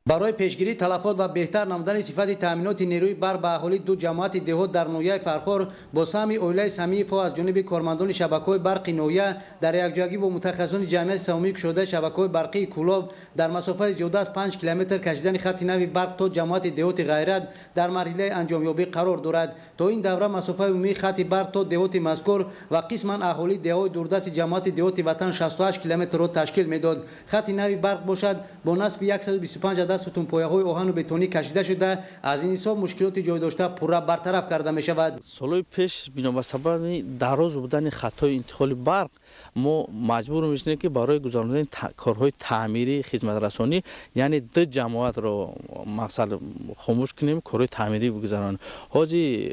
برای پیشگیری تلفات و بهتر نمودن صفت تامینات نیروی برق به اهالی دو جماعت دهات در نویه فرخار با سهم اویلای سمی فو از جانب کارمندان شبکه‌های برق نویه در یکجایی با متخصصان جمعیت سهامی شده شبکه‌های برقی کولاب در مسافت زیاده از 5 کیلومتر کشیدن خط نوی برق تا جماعت دهات غیرت در مرحله انجامیابی قرار دارد. تا این دوره مسافت عمومی خط برق تا دهات مذکور و قسما اهالی دهات دوردست جماعت دهات وطن 68 کیلومتر را تشکیل میداد. خط نوی برق باشد با نصب 125 عدد ستون پایه‌های آهن و بتونی کشیده شده. از این حساب مشکلات جای داشته پورا برطرف کرده می شود. سالهای پیش بنا به سبب دراز بودن خطای انتقال برق ما مجبور میشیم که برای گذراندن کارهای تعمیری خدمت رسانی یعنی دو جماعت رو مقصد خاموش کنیم کارهای تعمیری بگذارن. حاجی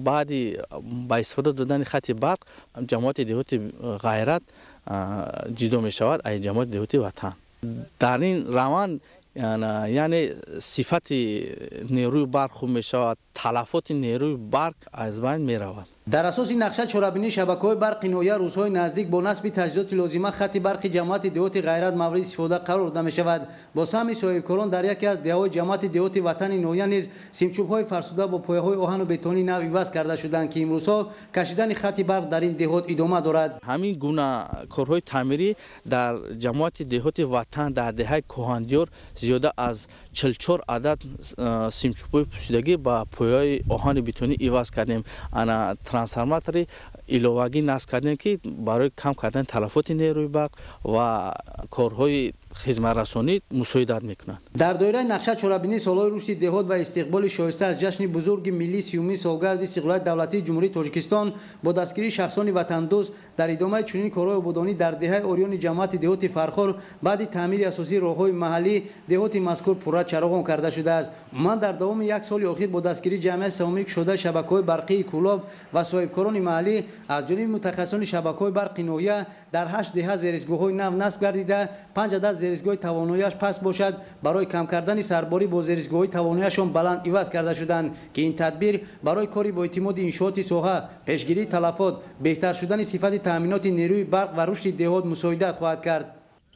بعدی با استفاده دادن خط برق جماعت دهات غیرت جدا می شود از جماعت دهات وطن. در این روند یعنی صفت نیروی برق خوب می شود، تلفات نیروی برق از بین می رود. در اساس نقشه چرابینی شبکه‌های برق نویه روزهای نزدیک با نصب تجهیزات لازمه خط برق جماعت دهات غیرت مورد استفاده قرار داده می شود. با سهم صاحبکاران در یکی از دهه‌های جماعت دهات وطن نویه نیز سیمچوب‌های فرسوده با پایه‌های آهن و بتونی نو عوض کرده شدند که امروزها کشیدن خط برق در این دهات ادامه دارد. همین گونه کارهای تعمیری در جماعت دهات وطن در دهه کهاندیار زیاده از 44 عدد سیمچوب‌های پوشیدگی با پایه‌های آهن بتونی عوض کردیم. انا ترانسفورماتری ایلوواگی نصب کردیم که برای کم کردن تلفات نیروی برق و کارهای خدمت رسانی مساعدت میکنند. در دایره نقشه چرابینی سالهای رشد دهات و استقبال شایسته از جشن بزرگ ملی 30 سالگرد استقلال دولتی جمهوری تاجیکستان با دستگیری شخصان وطن دوست در ادامه چنین کارهای آبادانی در دهه اوریان جماعت دهات فرخار بعد تعمیر اساسی راههای محلی دهات مذکور پورا چراغان کرده شده است. من در دوام یک سال اخیر با دستگیری جمعیت سهامی شده شبکه‌های برقی کولاب و صاحبکاران محلی از جانب متخصصان شبکه‌های برق نویه در 8 دهه زیرساخت‌های نو نصب گردیده 5 عدد زیرساخت تواناییش پس باشد برای کم کردن سرباری با زیرساخت‌های تواناییشان بلند عوض کرده شدند که این تدبیر برای کاری با اعتماد انشاءات ساحه پیشگیری تلفات بهتر شدن صفت تامینات نیروی برق و رشد دهات مساعدت خواهد کرد.